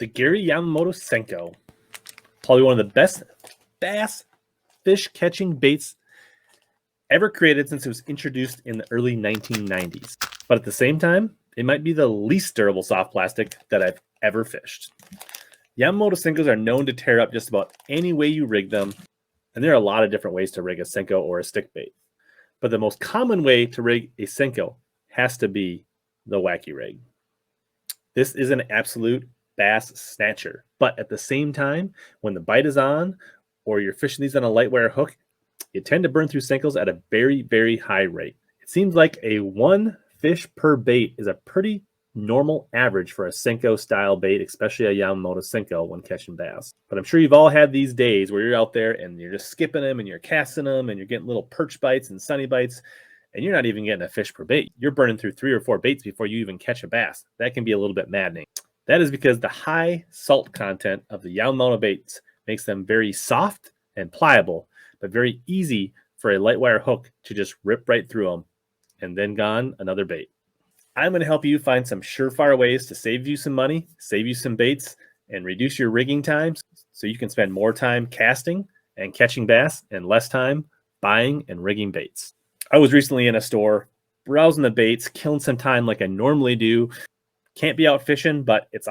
The Gary Yamamoto Senko, probably one of the best bass fish catching baits ever created since it was introduced in the early 1990s. But at the same time, it might be the least durable soft plastic that I've ever fished. Yamamoto Senkos are known to tear up just about any way you rig them, and there are a lot of different ways to rig a Senko or a stick bait. But the most common way to rig a Senko has to be the wacky rig. This is an absolute bass snatcher, but at the same time, when the bite is on or you're fishing these on a light wire hook, you tend to burn through Senkos at a very, very high rate. It seems like a 1 fish per bait is a pretty normal average for a Senko style bait, especially a Yamamoto Senko when catching bass. But I'm sure you've all had these days where you're out there and you're just skipping them and you're casting them and you're getting little perch bites and sunny bites, and you're not even getting a fish per bait. You're burning through 3 or 4 baits before you even catch a bass. That can be a little bit maddening. That is because the high salt content of the Yamamoto baits makes them very soft and pliable, but very easy for a light wire hook to just rip right through them, and then gone another bait. I'm going to help you find some surefire ways to save you some money, save you some baits, and reduce your rigging times so you can spend more time casting and catching bass and less time buying and rigging baits. I was recently in a store browsing the baits, killing some time like I normally do. Can't be out fishing, but it's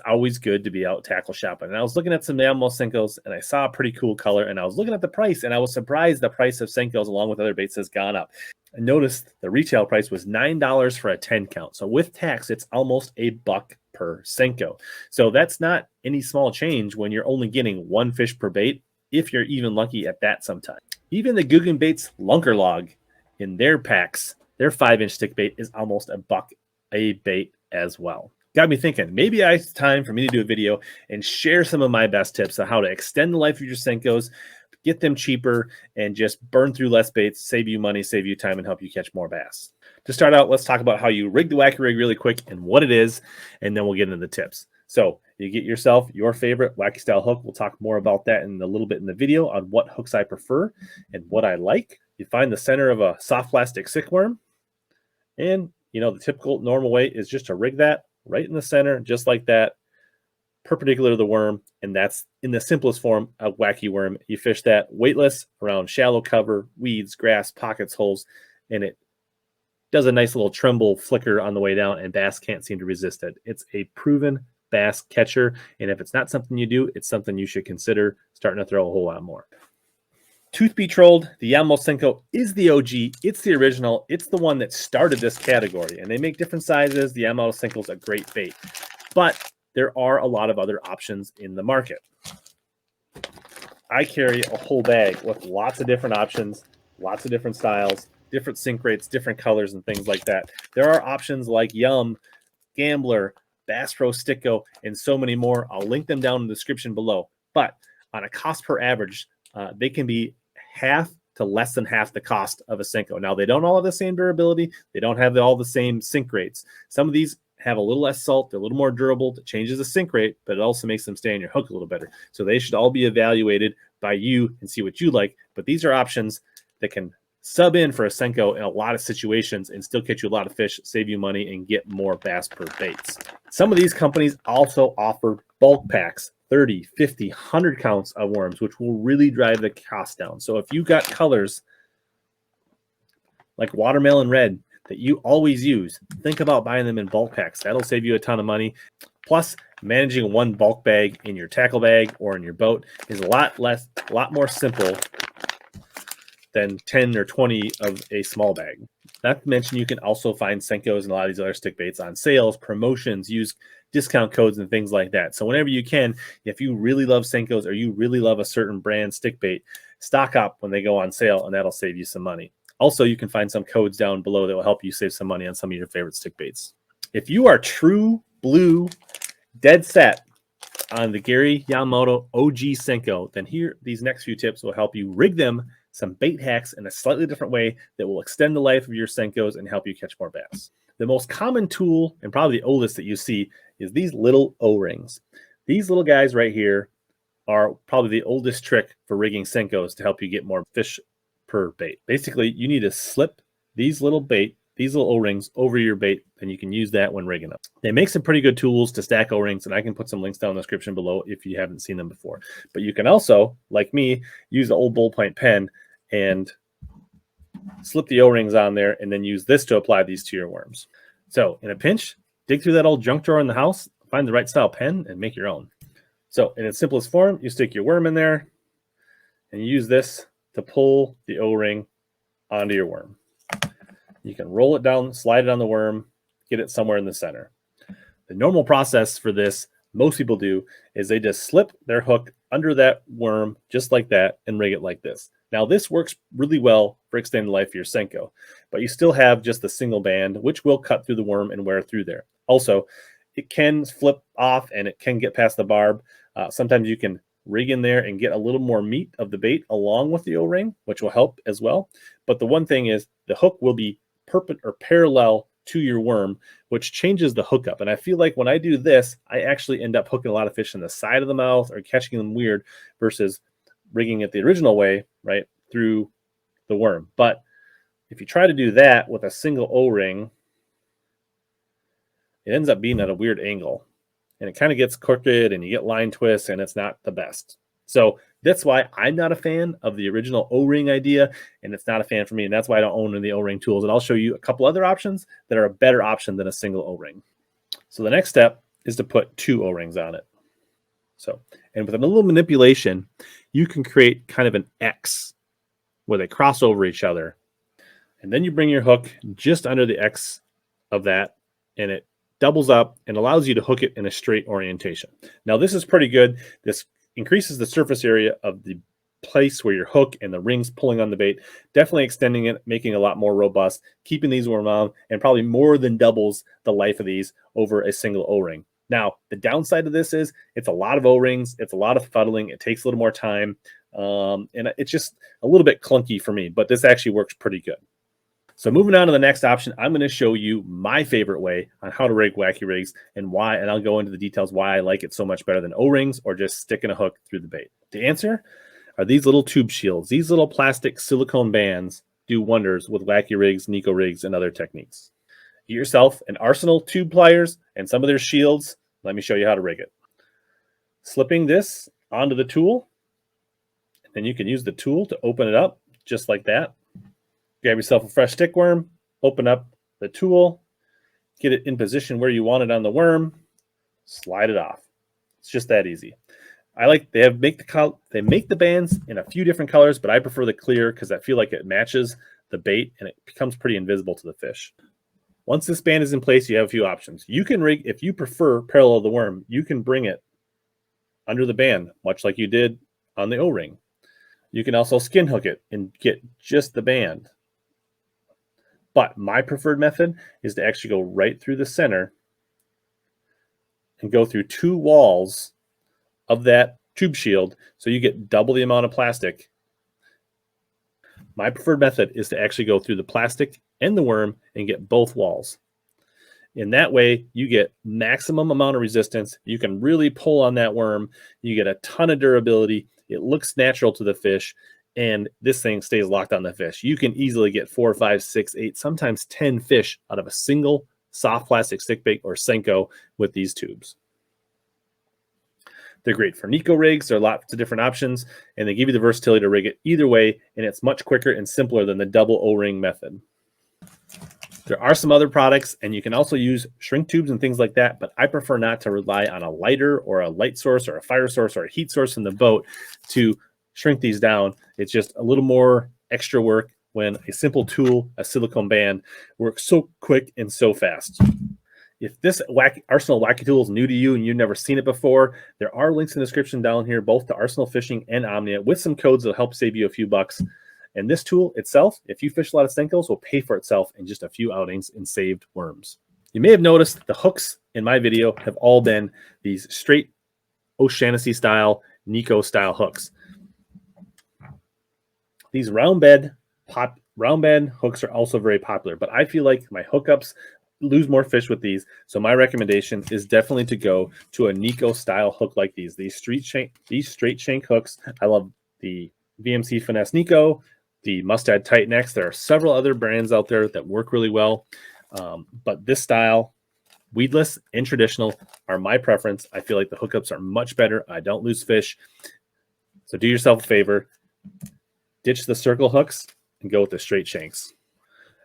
always good to be out tackle shopping. And I was looking at some Yamamoto Senkos, and I saw a pretty cool color, and I was looking at the price, and I was surprised the price of Senkos along with other baits has gone up. I noticed the retail price was $9 for a 10 count. So with tax, it's almost $1 per Senko. So that's not any small change when you're only getting 1 fish per bait, if you're even lucky at that sometimes. Even the Guggen Baits Lunker Log in their packs, their 5-inch stick bait is almost $1 a bait as well. Got me thinking, maybe it's time for me to do a video and share some of my best tips on how to extend the life of your Senkos, get them cheaper, and just burn through less baits, save you money, save you time, and help you catch more bass. To start out, let's talk about how you rig the wacky rig really quick and what it is, and then we'll get into the tips. So you get yourself your favorite wacky style hook. We'll talk more about that in a little bit in the video on what hooks I prefer and what I like. You find the center of a soft plastic silkworm, and the typical normal way is just to rig that right in the center, just like that, perpendicular to the worm, and that's in the simplest form a wacky worm. You fish that weightless around shallow cover, weeds, grass, pockets, holes, and it does a nice little tremble flicker on the way down, and bass can't seem to resist it. It's a proven bass catcher, and if it's not something you do, it's something you should consider starting to throw a whole lot more. Tooth be trolled, the Yamamoto Senko is the OG. It's the original. It's the one that started this category, and they make different sizes. The Yamamoto Senko is a great bait, but there are a lot of other options in the market. I carry a whole bag with lots of different options, lots of different styles, different sink rates, different colors, and things like that. There are options like Yum, Gambler, Bass Pro Sticko, and so many more. I'll link them down in the description below. But on a cost per average, they can be half to less than half the cost of a Senko. Now, they don't all have the same durability. They don't have all the same sink rates. Some of these have a little less salt. They're a little more durable. It changes the sink rate, but it also makes them stay on your hook a little better. So they should all be evaluated by you and see what you like. But these are options that can sub in for a Senko in a lot of situations and still catch you a lot of fish, save you money, and get more bass per baits. Some of these companies also offer bulk packs, 30, 50, 100 counts of worms, which will really drive the cost down. So if you got colors like watermelon red that you always use, think about buying them in bulk packs. That'll save you a ton of money. Plus, managing one bulk bag in your tackle bag or in your boat is a lot more simple than 10 or 20 of a small bag. Not to mention, you can also find Senkos and a lot of these other stick baits on sales, promotions, use discount codes and things like that. So whenever you can, if you really love Senkos or you really love a certain brand stick bait, stock up when they go on sale, and that'll save you some money. Also, you can find some codes down below that will help you save some money on some of your favorite stick baits. If you are true blue, dead set on the Gary Yamamoto OG Senko, then these next few tips will help you rig them some bait hacks in a slightly different way that will extend the life of your Senkos and help you catch more bass. The most common tool, and probably the oldest that you see, is these little O-rings. These little guys right here are probably the oldest trick for rigging Senkos to help you get more fish per bait. Basically, you need to slip these little these little O-rings over your bait, and you can use that when rigging them. They make some pretty good tools to stack O-rings, and I can put some links down in the description below if you haven't seen them before. But you can also, like me, use the old ballpoint pen and slip the O-rings on there, and then use this to apply these to your worms. So in a pinch, dig through that old junk drawer in the house, find the right style pen, and make your own. So in its simplest form, you stick your worm in there, and you use this to pull the O-ring onto your worm. You can roll it down, slide it on the worm, get it somewhere in the center. The normal process for this, most people do, is they just slip their hook under that worm just like that and rig it like this. Now this works really well for extending the life of your Senko, but you still have just the single band, which will cut through the worm and wear through there. Also, it can flip off and it can get past the barb. Sometimes you can rig in there and get a little more meat of the bait along with the O-ring, which will help as well. But the one thing is the hook will be parallel to your worm, which changes the hookup. And I feel like when I do this, I actually end up hooking a lot of fish in the side of the mouth or catching them weird versus rigging it the original way, right, through the worm. But if you try to do that with a single O-ring, it ends up being at a weird angle. And it kind of gets crooked and you get line twists and it's not the best. So that's why I'm not a fan of the original O-ring idea, and it's not a fan for me. And that's why I don't own any of the O-ring tools. And I'll show you a couple other options that are a better option than a single O-ring. So the next step is to put 2 O-rings on it. So, and with a little manipulation, you can create kind of an X where they cross over each other. And then you bring your hook just under the X of that, and it doubles up and allows you to hook it in a straight orientation. Now this is pretty good. This increases the surface area of the place where your hook and the rings pulling on the bait, definitely extending it, making it a lot more robust, keeping these worm on, and probably more than doubles the life of these over a single O-ring. Now, the downside of this is it's a lot of O-rings, it's a lot of fuddling, it takes a little more time, and it's just a little bit clunky for me, but this actually works pretty good. So moving on to the next option, I'm going to show you my favorite way on how to rig wacky rigs and why, and I'll go into the details why I like it so much better than O-rings or just sticking a hook through the bait. The answer are these little tube shields. These little plastic silicone bands do wonders with wacky rigs, neko rigs, and other techniques. Get yourself an arsenal tube pliers and some of their shields. Let me show you how to rig it. Slipping this onto the tool, and then you can use the tool to open it up just like that. Grab yourself a fresh stick worm, open up the tool, get it in position where you want it on the worm, slide it off. It's just that easy. I like they make the bands in a few different colors, but I prefer the clear because I feel like it matches the bait and it becomes pretty invisible to the fish. Once this band is in place, you have a few options. You can rig, if you prefer parallel the worm, you can bring it under the band, much like you did on the O-ring. You can also skin hook it and get just the band. But my preferred method is to actually go right through the center and go through 2 walls of that tube shield so you get double the amount of plastic. My preferred method is to actually go through the plastic and the worm and get both walls. In that way, you get maximum amount of resistance. You can really pull on that worm. You get a ton of durability. It looks natural to the fish. And this thing stays locked on the fish. You can easily get 4, 5, 6, 8, sometimes 10 fish out of a single soft plastic stick bait or Senko with these tubes. They're great for neko rigs. There are lots of different options, and they give you the versatility to rig it either way, and it's much quicker and simpler than the double O-ring method. There are some other products, and you can also use shrink tubes and things like that, but I prefer not to rely on a lighter or a light source or a fire source or a heat source in the boat to shrink these down. It's just a little more extra work when a simple tool, a silicone band, works so quick and so fast. If this Arsenal Wacky tool is new to you and you've never seen it before, there are links in the description down here, both to Arsenal Fishing and Omnia, with some codes that'll help save you a few bucks. And this tool itself, if you fish a lot of Senkos, will pay for itself in just a few outings and saved worms. You may have noticed the hooks in my video have all been these straight O'Shaughnessy style, neko style hooks. These round bed hooks are also very popular, but I feel like my hookups lose more fish with these. So my recommendation is definitely to go to a neko style hook like these straight shank hooks. I love the VMC Finesse Neko. the Mustad Titan X. There are several other brands out there that work really well, but this style, weedless and traditional, are my preference. I feel like the hookups are much better. I don't lose fish. So do yourself a favor, ditch the circle hooks and go with the straight shanks.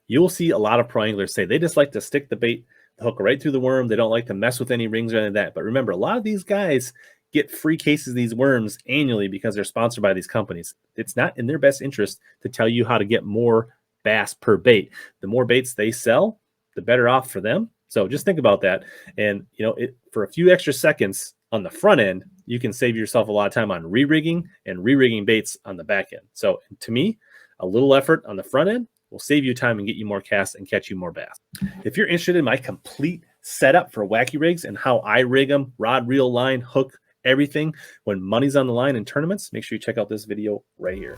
You will see a lot of pro anglers say they just like to stick the bait, the hook right through the worm. They don't like to mess with any rings or anything like that. But remember, a lot of these guys get free cases of these worms annually because they're sponsored by these companies. It's not in their best interest to tell you how to get more bass per bait. The more baits they sell, the better off for them. So just think about that. And, you know, for a few extra seconds on the front end, you can save yourself a lot of time on re-rigging and re-rigging baits on the back end. So to me, a little effort on the front end will save you time and get you more casts and catch you more bass. If you're interested in my complete setup for wacky rigs and how I rig them, rod, reel, line, hook, everything when money's on the line in tournaments, make sure you check out this video right here.